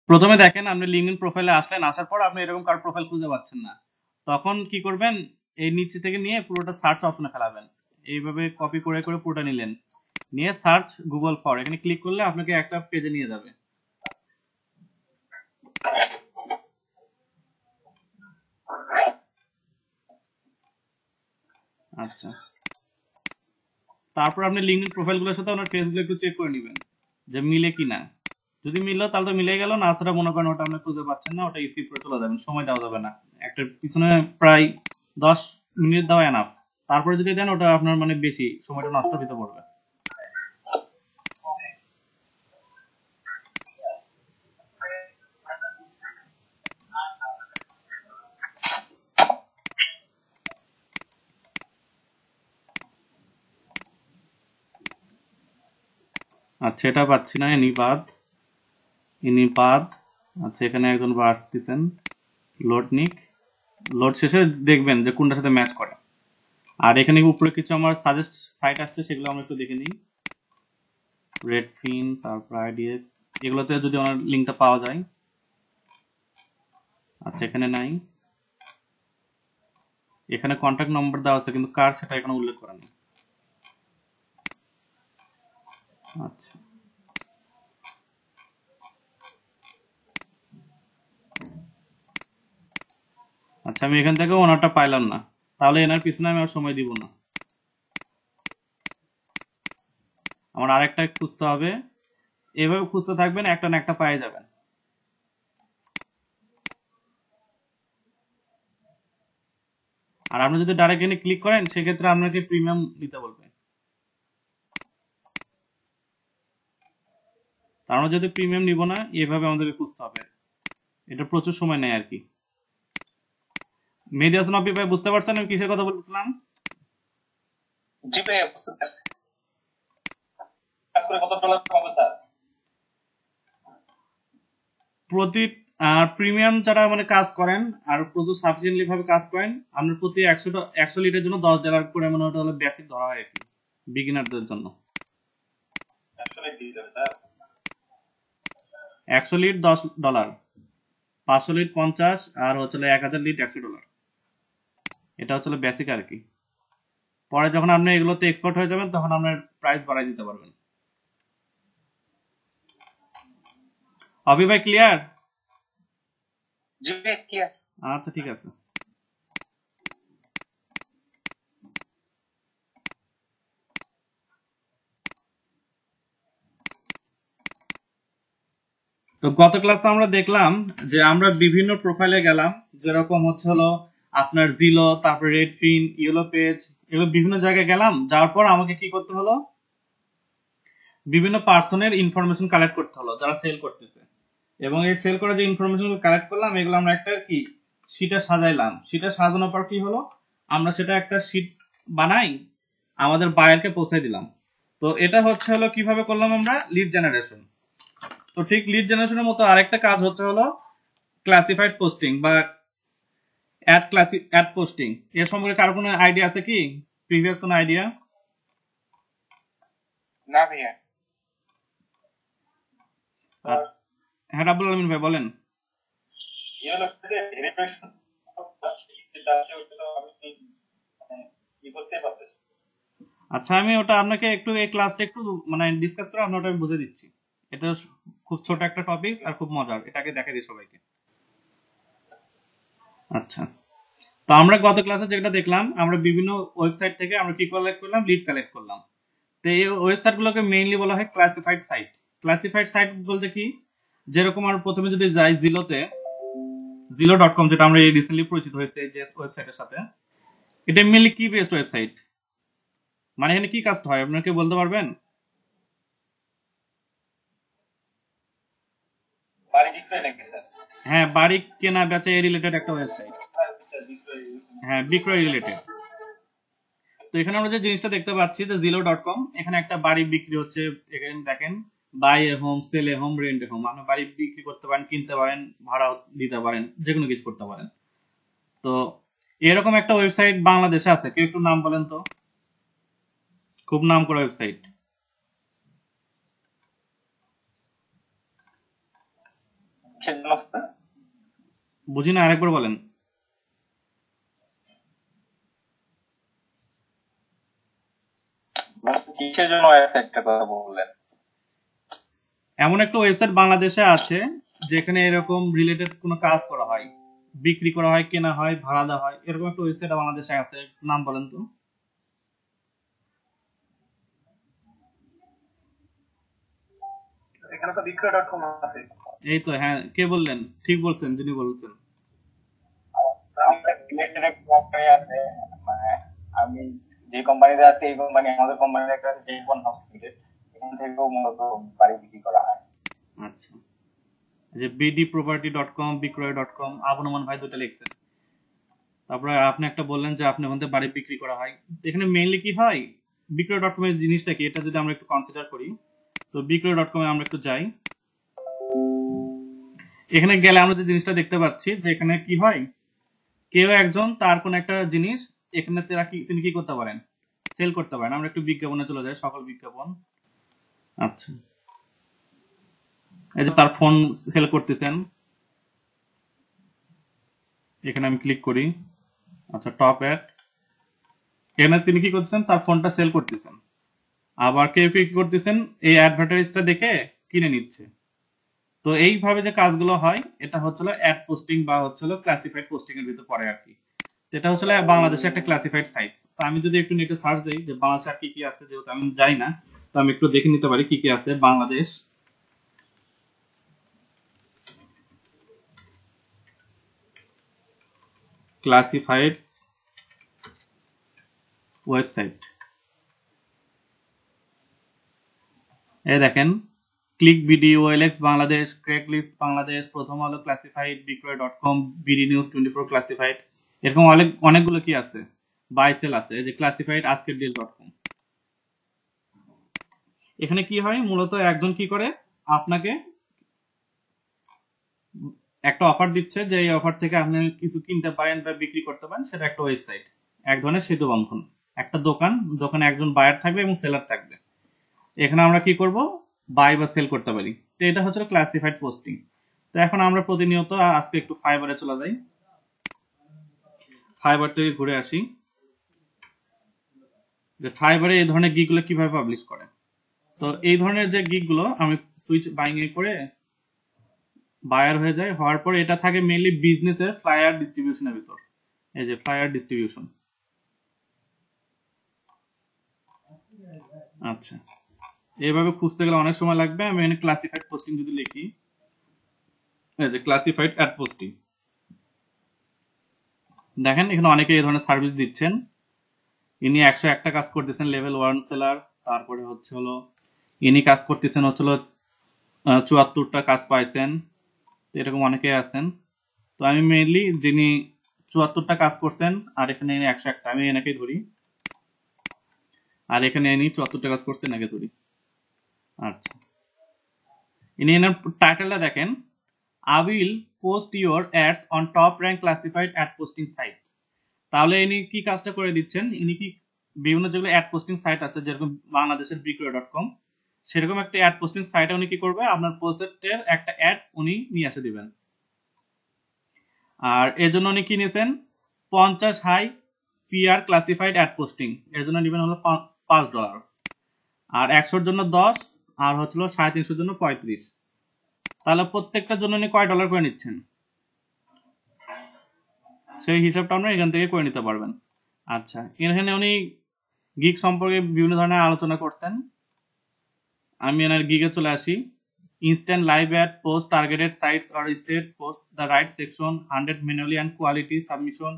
প্রথমে দেখেন আপনি লিঙ্কডইন প্রোফাইলে আসলেন, আসার পর আপনি এরকম কার প্রোফাইল খুঁজে পাচ্ছেন না, তখন কি করবেন, এই নিচে থেকে নিয়ে পুরোটা সার্চ অপশনে ফেলাবেন। এইভাবে কপি করে করে পুরোটা নিলেন, নিয়ে সার্চ গুগল ফর, এখানে ক্লিক করলে আপনাকে একটা পেজে নিয়ে যাবে। আচ্ছা, তারপর আপনি লিঙ্কডইন প্রোফাইলগুলোর সাথে আপনার ফেসগুলো একটু চেক করে নেবেন যে মিলে কিনা। যদি মিললো তাহলে তো মিলে গেল, না সেটা মনে করেন ওটা আপনি খুঁজে পাচ্ছেন না, ওটা স্কিপ করে চলে যাবেন, সময় দেওয়া যাবে না। একটা পিছনে প্রায় 10 মিনিট দেওয়া এনাফ। তারপরে যদি দেন ওটা আপনার মানে বেশি সময়টা নষ্ট হতে পড়বে। আচ্ছা, এটা পাচ্ছি না, ইনিপাদ। আচ্ছা, এখানে একজন আসতেছেন, লোডনিক। লোড শেষে দেখবেন যে কোনটার সাথে ম্যাচ করে। আর এখানে উপরে কিছু আমার সাজেস্ট সাইট আসছে, সেগুলো আমরা একটু দেখে নিই। রেডফিন, তারপর আইডিএক্স, এগুলোতে যদি আমার লিঙ্কটা পাওয়া যায়। আচ্ছা, এখানে নাই। এখানে কন্ট্যাক্ট নম্বর দেওয়া আছে, কিন্তু কার সেটা এখানে উল্লেখ করা নেই। আচ্ছা, আচ্ছা, আমি এখান থেকে ওনারটা পাইলাম না, তাহলে এনার পিছনে আমি আর সময় দিব না, আমার আরেকটা খুঁজতে হবে। এভাবে খুঁজতে থাকবেন, একটা না একটা পাই যাবেন। আর আপনি যদি ডাইরেক্ট এনে ক্লিক করেন সেক্ষেত্রে আপনাকে প্রিমিয়াম নিতে বলবে। তার আমরা যদি প্রিমিয়াম নিব না, এভাবে আমাদেরকে খুঁজতে হবে, এটা প্রচুর সময় নেয় আর কি। মেহেদী হাসান আপনি ভাই বুঝতে পারছেন আমি কিসের কথা বলতেছিলাম? জি ভাই, বুঝতে পারছি। কাজ করে কত ডলার পাবো স্যার? প্রতি প্রিমিয়াম যারা মানে কাজ করেন আর প্রচুর সাফিসিয়েন্টলি ভাবে কাজ করেন, আপনার প্রতি 100 লিটার জন্য $10 করে, মানে ওটা হলো বেসিক ধরা হয় আর কি, বিগিনারদের জন্য। আসলে দিয়ে দেবে স্যার। 100 লিট $10, 500 লিট 50, আর হচ্ছে 1000 লিট $100। এটা হচ্ছে বেসিক আর কি। পরে যখন আপনি এগুলোতে এক্সপার্ট হয়ে যাবেন তখন আপনার প্রাইস বাড়াই দিতে পারবেন। অভি ভাই ক্লিয়ার? জি ভাই, ক্লিয়ার। আচ্ছা, ঠিক আছে। তো গত ক্লাসে আমরা দেখলাম যে আমরা বিভিন্ন প্রোফাইলে গেলাম, যেরকম হচ্ছে হলো আপনার জিলো, তারপর রেডফিন, ইয়েলো পেজ, এগুলো বিভিন্ন জায়গায় গেলাম। যাওয়ার পর আমাকে কি করতে হলো, বিভিন্ন পার্সনের ইনফরমেশন কালেক্ট করতে হলো যারা সেল করতেছে। এবং এই সেল করা যে ইনফরমেশন কালেক্ট করলাম, এগুলো আমরা একটা কি শিটে সাজাইলাম। শিটে সাজানোর পর কি হলো, আমরা সেটা একটা শিট বানাই, আমাদের বায়ারকে পৌঁছে দিলাম। তো এটা হচ্ছে হলো কিভাবে করলাম আমরা, লিড জেনারেশন। তো ঠিক লিড জেনারেশনের মতো আরেকটা কাজ হচ্ছে হলো ক্লাসিফাইড পোস্টিং বা অ্যাড পোস্টিং। এর সম্পর্কে কারো কোনো আইডিয়া আছে কি, প্রিভিয়াস কোনো আইডিয়া? না ভাইয়া। হ্যাঁ, রাব্বুল আলমিন ভাই বলেন। ইয়েলো পেজে ভেরিফিকেশন যেটা আছে ওটা তো আমি কি করতে পারতেছি। আচ্ছা, আমি ওটা আপনাকে একটু এই ক্লাসটা একটু মানে ডিসকাস করে আপনার ওটা বুঝে দিচ্ছি। এটা খুব ছোট একটা টপিক আর খুব মজার, এটাকে দেখা দিই সবাইকে। আচ্ছা, তো আমরা গত ক্লাসে যেটা দেখলাম, আমরা বিভিন্ন ওয়েবসাইট থেকে আমরা কি কালেক্ট করলাম, লিড কালেক্ট করলাম। তো এই ওয়েবসাইটগুলোকে মেইনলি বলা হয় ক্লাসিফাইড সাইট। ক্লাসিফাইড সাইট বলতে কি, যেরকম আমরা প্রথমে যদি যাই জিলোতে, জিলো.com, যেটা আমরা রিসেন্টলি পরিচিত হয়েছে যে ওয়েবসাইটের সাথে, এটা মেইনলি কি বেসড ওয়েবসাইট, মানে এখানে কি কাজ হয় আপনারা কি বলতে পারবেন? বাড়ি বিক্রয় নাকি স্যার? হ্যাঁ, বাড়ি কেনা বেচা এই রিলেটেড একটা ওয়েবসাইট। হ্যাঁ, বিক্রয় রিলেটেড। তো এখানে আমরা যে জিনিসটা দেখতে পাচ্ছি যে জিলো.com, এখানে একটা বাড়ি বিক্রি হচ্ছে। এখানে দেখেন, buy a home, sell a home, rent a home. আপনি বাড়ি বিক্রি করতে পারেন, কিনতে পারেন, ভাড়া দিতে পারেন, যে কোনো কিছু করতে পারেন। তো এরকম একটা ওয়েবসাইট বাংলাদেশে আছে, কেউ একটু নাম বলেন তো, খুব নাম করা ওয়েবসাইট। কিসের জন্য স্যার? বুঝি না, আরেকবার বলেন। কিসের জন্য ওয়েবসাইটটার কথা বললেন? এমন একটা ওয়েবসাইট বাংলাদেশে আছে যেখানে এরকম রিলেটেড কোনো কাজ করা হয়, বিক্রি করা হয়, কেনা হয়, ভাড়া দেওয়া হয়, এরকম একটা ওয়েবসাইট বাংলাদেশে আছে, নাম বলেন তো। এখানে তো বিক্রয়.com আছে। এই তো, হ্যাঁ, কে বললেন? ঠিক বলছেন, যিনি বলছেন। রিলেটেড একটা কোম্পানি আছে, মানে আমি যে কোম্পানিতে আছি এই কোম্পানি আমাদের কোম্পানির একটা জেপন হাউস লিমিটেড, এখান থেকেও মূলত বাড়ি বিক্রি করা হয়। আচ্ছা, যে bdproperty.com, বিক্রয়.com, আবনমান ভাই দুটো লিখছেন। তারপরে আপনি একটা বললেন যে আপনি ওখান থেকে বাড়ি বিক্রি করা হয়। এখানে মেইনলি কি হয়, বিক্রয়.com এর জিনিসটা কি, এটা যদি আমরা একটু কনসিডার করি, তো বিক্রয়.com এ আমরা একটু যাই। এখানে গেলে আমরা যে জিনিসটা দেখতে পাচ্ছি যে এখানে কি হয়, কেউ একজন তার কোন একটা জিনিস এখানে তিনি কি করতে পারেন, সেল করতে পারেন। আমরা একটু বিজ্ঞাপনে চলে যাই, সকল বিজ্ঞাপন। আচ্ছা, এই যে তার ফোন সেল করতেছেন, এখানে আমি ক্লিক করি। আচ্ছা, টপ অ্যাড, এখানে তিনি কি করতেছেন, তার ফোনটা সেল করতেছেন। আবার কেউ কেউ কি করতেছেন, এই অ্যাডভার্টাইজটা দেখে কিনে নিচ্ছে। তো এইভাবে যে কাজগুলো হয়, এটা হচ্ছিল অ্যাড পোস্টিং বা হচ্ছিল ক্লাসিফাইড পোস্টিং এর ভিতর পড়ে আর কি। এটা হচ্ছে বাংলাদেশে একটা ক্লাসিফাইড সাইট। তো আমি যদি একটু নেটে সার্চ দিই যে বাংলাদেশে আর কি কি আছে, যেহেতু আমি জানি না, তো আমি একটু দেখে নিতে পারি কি কি আছে। বাংলাদেশ ক্লাসিফাইড ওয়েবসাইট, এই দেখেন, click BD, OLX Bangladesh, ক্র্যাকলিস্ট Bangladesh, প্রথম আলো ক্লাসিফাইড, বিক্রয়.com, বিডি নিউজ 24 ক্লাসিফাইড, এরকম অনেকগুলো কি আছে, বাইসেল আছে, এই যে ক্লাসিফাইড, আজকের ডিল.com। এখানে কি হয়, মূলত একজন কি করে, আপনাকে একটা অফার দিচ্ছে যে এই অফার থেকে আপনি কিছু কিনতে পারেন বা বিক্রি করতে পারেন, সেটা একটা ওয়েবসাইট, এক ধরনের সেতু বন্ধন। একটা দোকানে একজন বায়ার থাকবে এবং সেলার থাকবে। এখানে আমরা কি করব, বাই বা সেল করতে পারি। তো এটা হচ্ছে ক্লাসিফাইড পোস্টিং। তো এখন আমরা প্রতিনিয়ত আজকে একটু ফাইবারে চলে যাই, ফাইবার থেকে ঘুরে আসি যে ফাইবারে এই ধরনের গিগগুলো কিভাবে পাবলিশ করে। তো এই ধরনের যে গিগগুলো আমি সুইচ বাইং এ করে বায়ার হয়ে যায়, হওয়ার পর এটা থাকে মেইনলি বিজনেসের ফ্লায়ার ডিস্ট্রিবিউশনের ভিতর। এই যে ফ্লায়ার ডিস্ট্রিবিউশন। আচ্ছা, এইভাবে খুঁজতে গেলে অনেক সময় লাগবে। আমি এখানে ক্লাসিফাইড পোস্টিং যদি লিখি, এই যে ক্লাসিফাইড অ্যাড পোস্টিং, দেখেন এখানে অনেকে এই ধরনের সার্ভিস দিচ্ছেন। ইনি 101টা কাজ করতেছেন, লেভেল 1 সেলার। তারপরে হচ্ছে হলো ইনি কাজ করতেছেন হচ্ছে 74টা কাজ পাইছেন। এরকম অনেকে আছেন। তো আমি মেইনলি যিনি 74টা কাজ করছেন আর এখানে ইনি 101টা, আমি এনাকেই ধরি। আর এখানে ইনি 74টা কাজ করছেন, এনাকে ধরি। আচ্ছা, ইনি এনার টাইটেলটা দেখেন, I will post your ads on top rank classified ad posting sites. তাহলে ইনি কি কাজটা করে দিচ্ছেন, ইনি কি বিভিন্ন যেগুলো অ্যাড পোস্টিং সাইট আছে, যেরকম বাংলাদেশের বিক্রয়.com, সেরকম একটা অ্যাড পোস্টিং সাইটে উনি কি করবে, আপনার পোস্টের একটা অ্যাড উনি নিয়ে এসে দিবেন। আর এর জন্য উনি কি নিয়েছেন, 50 high PR classified ad posting, এর জন্য নেবেন হলো $5, আর 100-র জন্য 10, আর হচ্ছিল 350-র জন্য 35। তাহলে প্রত্যেকটার জন্য উনি কয় ডলার করে নিচ্ছেন, সেই হিসাবটা আমরা এখান থেকে করে নিতে পারবেন। আচ্ছা, এখানে উনি গিগ সম্পর্কে বিভিন্ন ধরনের আলোচনা করছেন। আমি এনার গিগে চলে আসি। Instant live ad post targeted sites or state post the right section 100 manually and quality submission.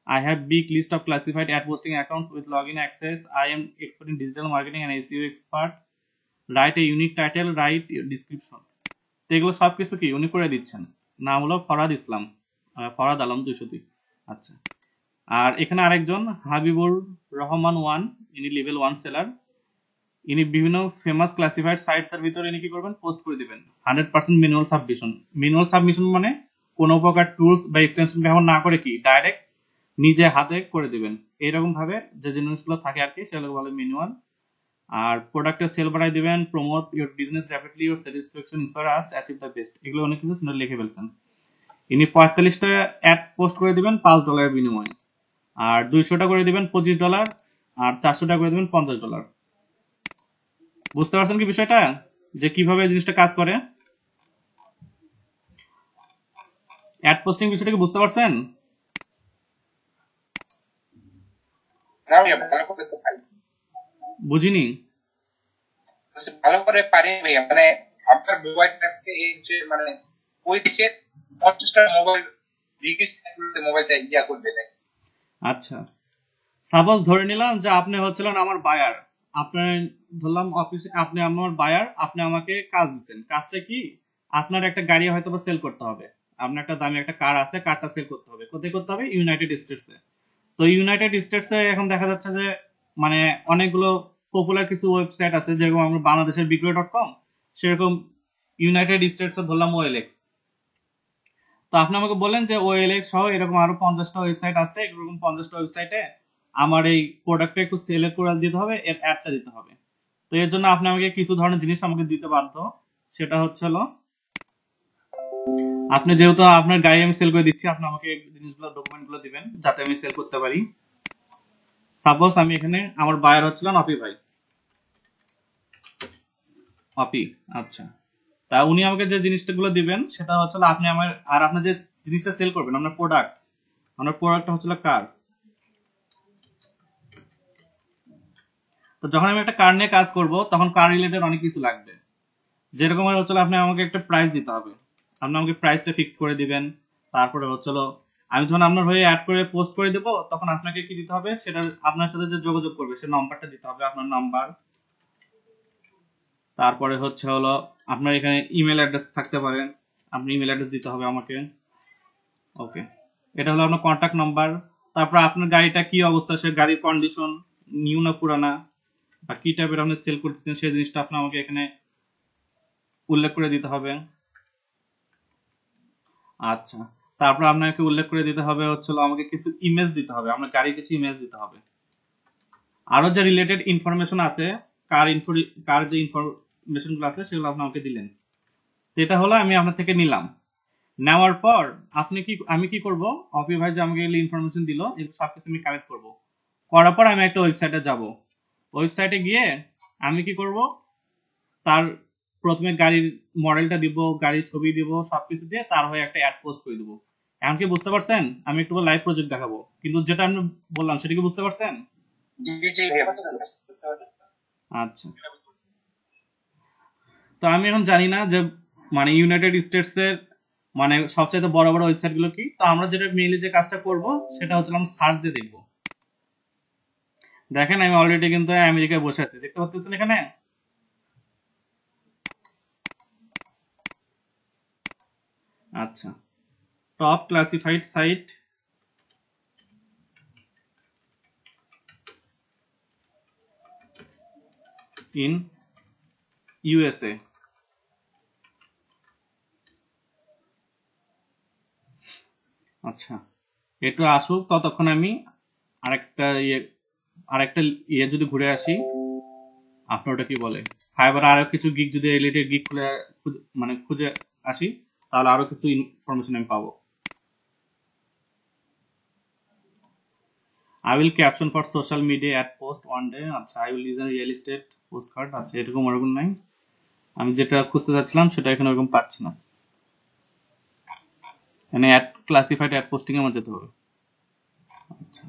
I have big list of classified ad posting accounts with login access. I am expert in digital marketing and SEO expert. Write a unique title, write description. তো এগুলো সবকিছু কি উনি করে দিচ্ছেন। নাম হলো ফরহাদ ইসলাম, ফরহাদ আলম 202। আচ্ছা, আর এখানে আরেকজন হাবিবুর রহমান 1, ইনি লেভেল 1 সেলার। ইনি বিভিন্ন ফেমাস ক্লাসিফাইড সাইটস এর ভিতরে ইনি কি করবেন, পোস্ট করে দিবেন। 100% ম্যানুয়াল সাবমিশন। ম্যানুয়াল সাবমিশন মানে কোনো প্রকার টুলস বা এক্সটেনশন ব্যবহার না করে কি ডাইরেক্ট নিজে হাতে করে দিবেন। এইরকম ভাবে যে জিনিসগুলো থাকে আর কি, সেগুলো বলে ম্যানুয়াল। আর প্রোডাক্টের সেল বাড়াই দিবেন, promote your business rapidly, your satisfaction inspire us, achieve the best, এগুলো অনেক কিছু সুন্দর লিখে ফেলছেন। ইনি 45টা অ্যাড পোস্ট করে দিবেন $5 বিনিময়ে, আর 200টা করে দিবেন $25, আর 400টা করে দিবেন $50। বুঝতে পারছেন কি বিষয়টা, যে কিভাবে জিনিসটা কাজ করে? অ্যাড পোস্টিং বিষয়টা কি বুঝতে পারছেন? না ভাইয়া, ভালো করে তো পারি। বুঝিনি। ভালো করে পারি ভাইয়া, মানে আপনার মোবাইল আজকে এই যে মানে ওই দেশের 50টা মোবাইল মোবাইলটা ইয়া করবে না। আচ্ছা, সাপোজ ধরে নিলাম যে আপনি হচ্ছিলেন আমার বায়ার, আপনার ধরলাম অফিসে আপনি আমার বায়ার, আপনি আমাকে কাজ দিচ্ছেন। কাজটা কি? আপনার একটা গাড়ি হয়তো বা সেল করতে হবে, আপনার একটা দামি একটা কার আছে, কারটা সেল করতে হবে। কোথায় করতে হবে? ইউনাইটেড স্টেটসে। তো ইউনাইটেড স্টেটসে এখন দেখা যাচ্ছে যে মানে অনেকগুলো পপুলার কিছু ওয়েবসাইট আছে, যেরকম আমরা বাংলাদেশের বিক্রয়.com, সেরকম ইউনাইটেড স্টেটসে ধরলাম OLX। তো আপনি আমাকে বলেন যে OLX সহ এরকম আরো 50টা ওয়েবসাইট আছে, এরকম 50টা ওয়েবসাইটে আমার এই প্রোডাক্টটা একটু সেল করে দিতে হবে, এর অ্যাডটা দিতে হবে। তো এর জন্য আপনি আমাকে কিছু ধরনের জিনিস আমাকে দিতে বাধ্য। সেটা হচ্ছে হলো, আপনি যেহেতু আপনার গাড়ি আমি সেল করে দিচ্ছি, আপনি আমাকে জিনিসগুলো ডকুমেন্টগুলো দিবেন যাতে আমি সেল করতে পারি। সাপোজ আমি এখানে আমার বায়ার হচ্ছিলেন অপি ভাই, অপি। আচ্ছা, তা উনি আমাকে যে জিনিসগুলো দিবেন সেটা হচ্ছে আপনি আমার, আর আপনি যে জিনিসটা সেল করবেন, আপনার প্রোডাক্ট, আমার প্রোডাক্টটা হচ্ছিল কার। তো যখন আমি একটা কার নিয়ে কাজ করব, তখন কার রিলেটেড অনেক কিছু লাগবে। যেরকম হচ্ছে আপনি আমাকে একটা প্রাইস দিতে হবে, আপনি আমাকে প্রাইসটা ফিক্স করে দিবেন। তারপরে হচ্ছিল আমি যখন আপনার হয়ে অ্যাড করে পোস্ট করে দেবো, তখন আপনাকে কি দিতে হবে, সেটা আপনার সাথে যে যোগাযোগ করবে সে নাম্বারটা দিতে হবে, আপনার নাম্বার। তারপরে হচ্ছে হলো আপনার এখানে ইমেল অ্যাড্রেস থাকতে পারে, আপনি ইমেল অ্যাড্রেস দিতে হবে আমাকে। ওকে, এটা হলো আপনার কন্ট্যাক্ট নাম্বার। তারপর আপনার গাড়িটা কি অবস্থা, সে গাড়ির কন্ডিশন নিউ না পুরানা, বা কি টাইপের আপনি সেল করতেছেন, সেই জিনিসটা আপনি আমাকে এখানে উল্লেখ করে দিতে হবে। আচ্ছা, তারপর আপনাকে উল্লেখ করে দিতে হবে হচ্ছিল আমাকে কিছু ইমেজ দিতে হবে, আপনার গাড়ির কিছু ইমেজ দিতে হবে। আরো যে রিলেটেড ইনফরমেশন আছে, কার যে ইনফরমেশন গুলো আছে সেগুলো আপনি আমাকে দিলেন। তো এটা হলো আমি আপনার থেকে নিলাম। নেওয়ার পর আমি কি করব, অপি ভাই যে আমাকে এগুলো ইনফরমেশন দিল, এগুলো সবকিছু আমি কালেক্ট করব। করার পর আমি একটা ওয়েবসাইটে যাব। ওয়েবসাইটে গিয়ে আমি কি করব, তার প্রথমে গাড়ির মডেলটা দিব, গাড়ির ছবি দিব, সবকিছু দিয়ে তার হয়ে একটা অ্যাড পোস্ট করে দিব। এমনকি বুঝতে পারছেন, আমি একটু লাইভ প্রজেক্ট দেখাবো, কিন্তু যেটা আমি বললাম সেটা কি বুঝতে পারছেন? জি জি ভাইয়া, বুঝতে পারছি। আচ্ছা, তো আমি এখন জানি না যে মানে ইউনাইটেড স্টেটস এর মানে সবচাইতে বড় বড় ওয়েবসাইট গুলো কি। তো আমরা যেটা মেইনলি যে কাজটা করব সেটা হচ্ছে আমরা সার্চ দিয়ে দেখবো। দেখেন আমি অলরেডি কিন্তু আমেরিকায় বসে আছি, দেখতে পাচ্ছেন এখানে। আচ্ছা, top classified site in USA। আচ্ছা, একটু আসুক, ততক্ষণ আমি আরেকটা ইয়ে যদি ঘুরে আসি, আপনার ওটা কি বলে, ফাইবার আরো কিছু গিগ যদি রিলেটেড গিগ মানে খুঁজে আসি, তাহলে আরো কিছু ইনফরমেশন আমি পাবো। I will caption for social media at post one day। আচ্ছা, I will use a real estate postcard। আচ্ছা, এরকম ওরকম নাই, আমি যেটা খুঁজতে যাচ্ছিলাম সেটা এখানে ওরকম পাচ্ছি না। এখানে অ্যাড ক্লাসিফাইড অ্যাড পোস্টিং এ আমার যেতে হবে। আচ্ছা,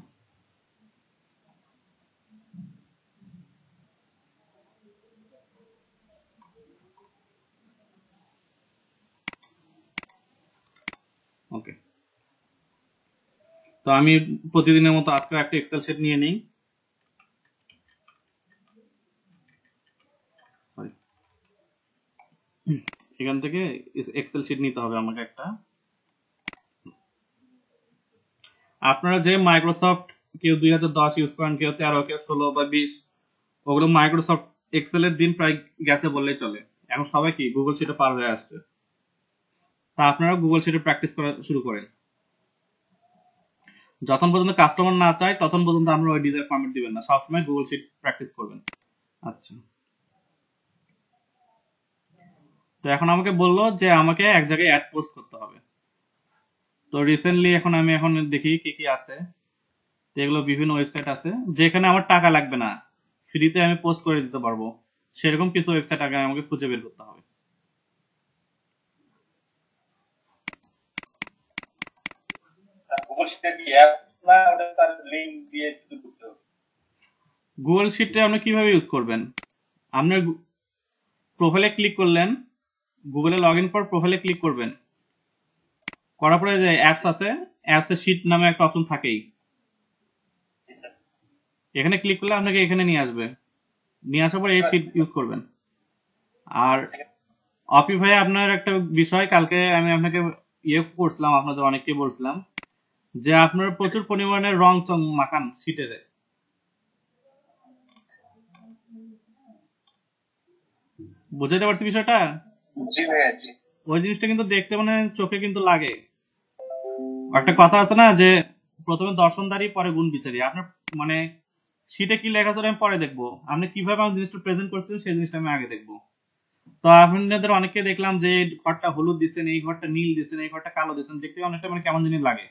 ওকে। তো আমি প্রতিদিনের মতো আজকে একটা এক্সেল শিট নিয়ে নিই। সরি, এখান থেকে এক্সেল শিট নিতে হবে আমাকে একটা। আপনারা যে মাইক্রোসফট কেউ 2010 ইউজ করেন, কেউ 13, কেউ 16 বা 20, ওগুলো মাইক্রোসফট এক্সেলের দিন প্রায় গেছে বললেই চলে। এখন সবাই কি গুগল শিটে পার হয়ে আসছে। তা আপনারা গুগল শিটে প্র্যাকটিস করা শুরু করেন। যতক্ষণ পর্যন্ত কাস্টমার না চায় ততক্ষণ পর্যন্ত আমরা ওই ডিজাইন ফরম্যাট দিবেন না, সবসময় গুগল শিট প্র্যাকটিস করবেন। আচ্ছা, তো এখন আমাকে বললো যে আমাকে এক জায়গায় অ্যাড পোস্ট করতে হবে। তো রিসেন্টলি আমি এখন দেখি কি কি আছে। তো এগুলো বিভিন্ন ওয়েবসাইট আছে যেখানে আমার টাকা লাগবে না, ফ্রিতে আমি পোস্ট করে দিতে পারবো, সেরকম কিছু ওয়েবসাইট আগে আমাকে খুঁজে বের করতে হবে। গুগল শিটের কি অ্যাপ না, ওটা তার লিংক দিয়ে শুরু করতে হবে? গুগল শিটে আপনি কিভাবে ইউজ করবেন? আপনার প্রোফাইলে ক্লিক করলেন, গুগলে লগ ইন পর প্রোফাইলে ক্লিক করবেন, করার পরে যে অ্যাপস আছে, অ্যাপসে শিট নামে একটা অপশন থাকেই, এখানে ক্লিক করলে আপনাকে এখানে নিয়ে আসবে, নিয়ে আসার পর এই শিট ইউজ করবেন। আর অপি ভাই, আপনার একটা বিষয় কালকে আমি আপনাকে করছিলাম, আপনাদের অনেককে বলছিলাম যে আপনার প্রচুর পরিমাণে রং চং মাখান শিটের, বুঝাইতে পারছি বিষয়টা? জি ভাইয়া, জি। ওই জিনিসটা কিন্তু দেখতে চোখে কিন্তু লাগে। একটা কথা আছে না যে প্রথমে দর্শনদারি পরে গুণ বিচারি। আপনার শিটে কি লেখা আছে আমি পরে দেখবো, আপনি কিভাবে আমার জিনিসটা প্রেজেন্ট করছেন সেই জিনিসটা আমি আগে দেখবো। তো আপনাদের অনেককে দেখলাম যে এই ঘরটা হলুদ দিচ্ছেন, এই ঘরটা নীল দিচ্ছেন, এই ঘরটা কালো দিচ্ছেন, দেখতে অনেকটা কেমন জিনিস লাগে।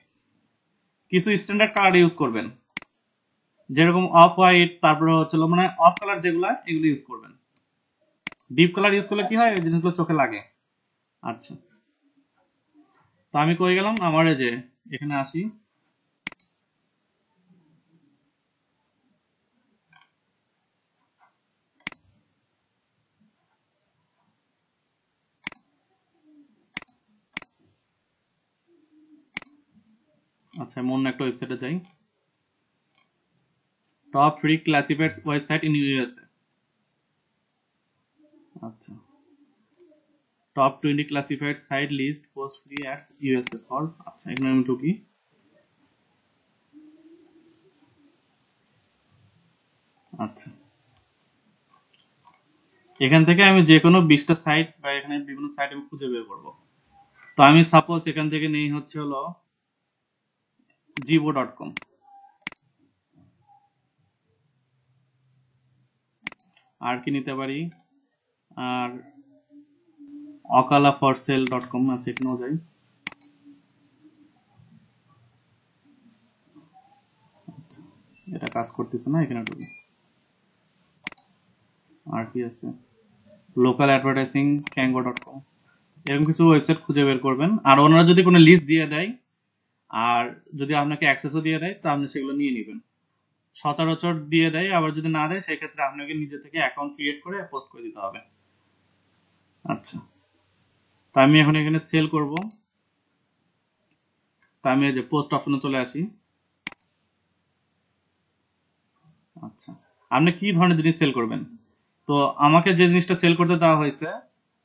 কিছু স্ট্যান্ডার্ড কালার ইউজ করবেন, যেরকম অফ হোয়াইট, তারপরে হচ্ছে অফ কালার যেগুলা, এগুলো ইউজ করবেন। ডিপ কালার ইউজ করলে কি হয়, ওই জিনিসগুলো চোখে লাগে। আচ্ছা, তো আমি কই গেলাম, আমার এই যে এখানে আসি। আচ্ছা, আমি অন্য একটা ওয়েবসাইটে যাই। Top free classified website in USA. আচ্ছা, top 20 classified site list post free ads USA for. আচ্ছা, এখানে আমি ঢুকি। আচ্ছা, এখান থেকে আমি যে কোনো 20টা সাইট বা এখানে বিভিন্ন সাইট আমি খুঁজে বের করবো। তো আমি সাপোজ এখান থেকে নেই হচ্ছে হলো jibo.com। আর কি নিতে পারি, আর okalaforsale.com আছে, এখানেও যাই। এটা কাজ করতেছে না, এখানে ঢুকি। আর কি আছে, লোকাল অ্যাডভার্টাইজিং kango.com। এরকম কিছু ওয়েবসাইট খুঁজে বের করবেন। আর ওনারা যদি কোনো লিস্ট দিয়ে দেয় আর যদি আপনাকে অ্যাক্সেসও দিয়ে দেয়, তো আপনি সেগুলো নিয়ে নেবেন। সচরাচর দিয়ে দেয়, আবার যদি না দেয় সেক্ষেত্রে আপনাকে নিজে থেকে অ্যাকাউন্ট ক্রিয়েট করে পোস্ট করে দিতে হবে। আচ্ছা, তা আমি এখন এখানে সেল করব। তা আমি এই যে পোস্ট অপশনে চলে আসি। আচ্ছা, আপনি কি ধরনের জিনিস সেল করবেন? তো আমাকে যে জিনিসটা সেল করতে দেওয়া হয়েছে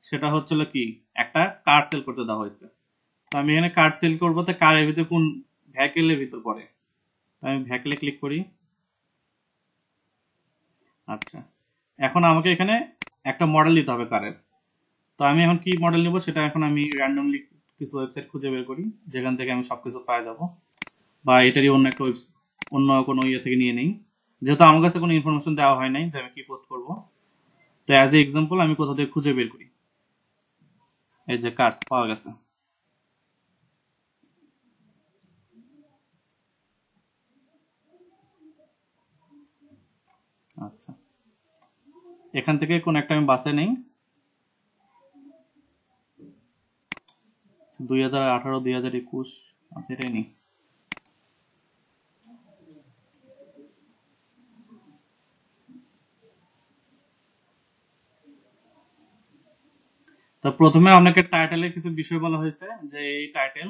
সেটা হচ্ছিল কি, একটা কার সেল করতে দেওয়া হয়েছে। তো আমি এখানে কার সেল করবো, তো কারের ভিতরে কোন ভ্যাকেলের ভিতর পড়ে, আমি ভ্যাকেলে ক্লিক করি। আচ্ছা, এখন আমাকে এখানে একটা মডেল দিতে হবে কারের। তো আমি এখন কি মডেল নেব সেটা এখন আমি র্যান্ডমলি কিছু ওয়েবসাইট খুঁজে বের করি যেখান থেকে আমি সবকিছু পাওয়া যাব, বা এটারই অন্য একটা অন্য কোনো ইয়ে থেকে নিয়ে নেই, যেহেতু আমার কাছে কোনো ইনফরমেশন দেওয়া হয় নাই যে আমি কি পোস্ট করব। তো অ্যাজ এ এক্সাম্পল আমি কোথা থেকে খুঁজে বের করি, এই যে কার্স পাওয়া গেছে। আচ্ছা, এখান থেকে কোন একটা আমি বাসে নেই, 2018, 2021। আচ্ছা, এটাই নেই। তো প্রথমে আপনাকে টাইটেলের কিছু বিষয় বলা হয়েছে যে এই টাইটেল,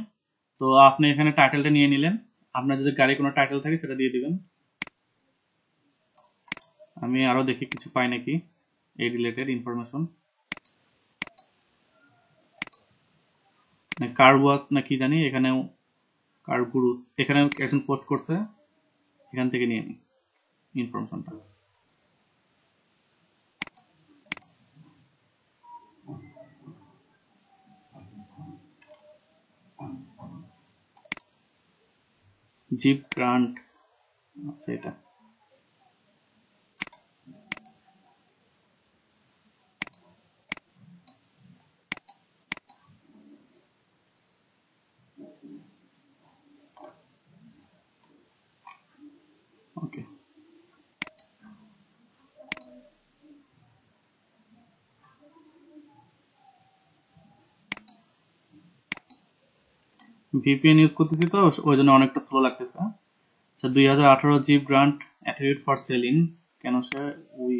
তো আপনি এখানে টাইটেলটা নিয়ে নিলেন। আপনার যদি গাড়ি কোনো টাইটেল থাকে সেটা দিয়ে দিবেন। আমি আরো দেখি কিছু পাই নাকি এই রিলেটেড ইনফরমেশন। কার ওয়াশ না কি জানি, এখানেও কার গুরুস, এখানেও একজন পোস্ট করছে, এখান থেকে নিয়ে নিই ইনফরমেশনটা। জিপ গ্রান্ট, আচ্ছা এটা। ভিপিএন ইউজ করতেছি তো ওই জন্য অনেকটা স্লো লাগতেছে। আচ্ছা 2018 Jeep grant attribute for selling can say we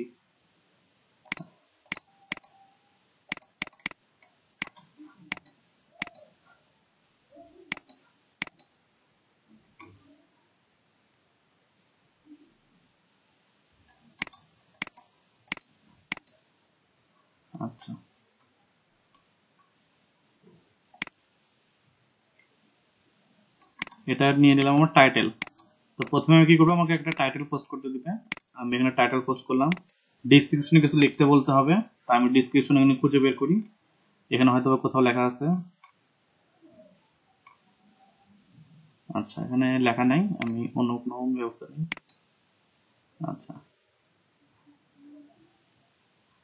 আচ্ছা এটা নিয়ে নিলাম আমার টাইটেল। তো প্রথমে আমি কি করবো, আমাকে একটা টাইটেল পোস্ট করতে দিবে। আমি এখানে টাইটেল পোস্ট করলাম। ডিসক্রিপশনে কিছু লিখতে বলতে হবে, তা আমি ডিসক্রিপশন এখানে খুঁজে বের করি। এখানে হয়তো কোথাও লেখা আছে, আচ্ছা এখানে লেখা নাই, আমি অন্য কোনো ব্যবস্থা নিই। আচ্ছা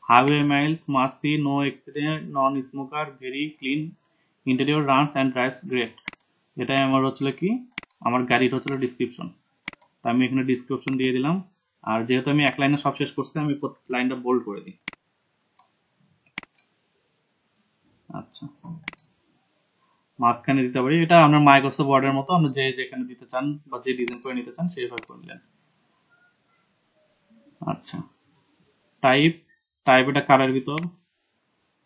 highway miles must see no accident non smoker very clean interior runs and drives great. এটাই আমার হচ্ছিল কি, আমার গাড়ির হচ্ছিল ডিসক্রিপশন। তা আমি এখানে ডিসক্রিপশন দিয়ে দিলাম। আর যেহেতু আমি এক লাইনে সব শেষ করছি, আমি লাইনটা বোল্ড করে দিই। আচ্ছা মাঝখানে দিতে পারি, এটা আপনার মাইক্রোসফট ওয়ার্ডের মতো, আপনি যে যেখানে দিতে চান বা যে ডিজাইন করে নিতে চান সেইভাবে করে নিলেন। আচ্ছা টাইপ টাইপ এটা কারের ভিতর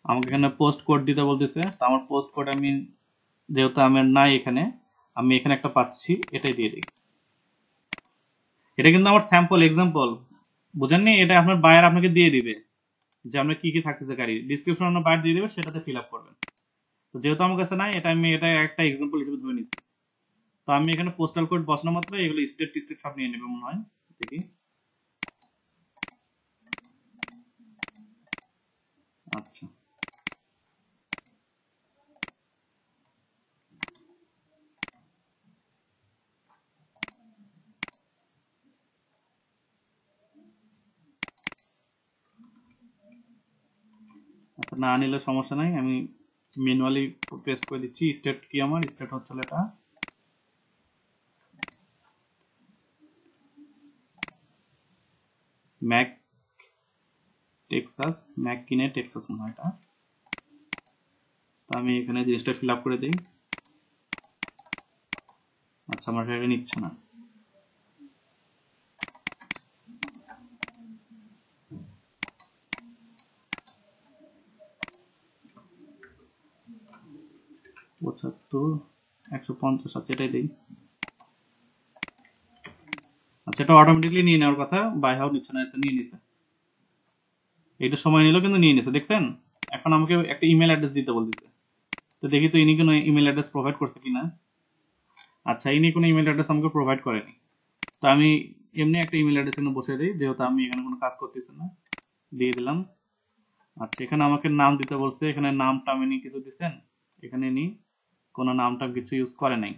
আমাকে এখানে পোস্ট কোড দিতে বলতেছে। তো আমার পোস্ট কোড আমি যেহেতু আমার নাই এখানে, আমি এখানে একটা পাচ্ছি, এটাই দিয়ে দিই। এটা কিন্তু আমার স্যাম্পল এক্সাম্পল, বুঝেননি? এটা আপনার বায়ার আপনাকে দিয়ে দিবে যে আপনার কি কি থাকতেছে গাড়ি ডিসক্রিপশন, আপনার বায়ার দিয়ে দিবে, সেটাতে ফিল আপ করবেন। তো যেহেতু আমার কাছে নাই, এটা একটা এক্সাম্পল হিসেবে ধরে নিচ্ছি। তো আমি এখানে পোস্টাল কোড বসানো মাত্র এগুলো স্টেট টিস্টেট সব নিয়ে নেবে মনে হয়। দেখি আচ্ছা আচ্ছা না নিলে সমস্যা নাই, আমি ম্যানুয়ালি পেস্ট করে দিচ্ছি। স্টেট কি, আমার স্টেট হচ্ছে এটা ম্যাক টেক্সাস, ম্যাক কিনে টেক্সাস মনে হয় এটা। তো আমি এখানে জিনিসটা ফিল আপ করে দিই। আচ্ছা আমার এটা নিচ্ছে না। পঁচাত্তর 150, আচ্ছা এটাই দিই। আচ্ছা এটা অটোমেটিকলি নিয়ে নেওয়ার কথা, বাই হাউ নিচ্ছে না, এটা নিয়ে নিছে। এইটা সময় নিল কিন্তু নিয়ে নিছে, দেখছেন? এখন আমাকে একটা ইমেল অ্যাড্রেস দিতে বলতেছে। তো দেখি তো ইনি কোনো ইমেল অ্যাড্রেস প্রোভাইড করছে কিনা। আচ্ছা ইনি কোনো ইমেল অ্যাড্রেস আমাকে প্রোভাইড করেনি। তো আমি এমনি একটা ইমেল অ্যাড্রেস এখানে বসে দিই, যেহেতু আমি এখানে কোনো কাজ করতেছি না, দিয়ে দিলাম। আচ্ছা এখানে আমাকে নাম দিতে বলছে, এখানে নামটা আমি কিছু দিচ্ছেন, এখানে নি কোনো নামটা কিছু ইউজ করে নাই।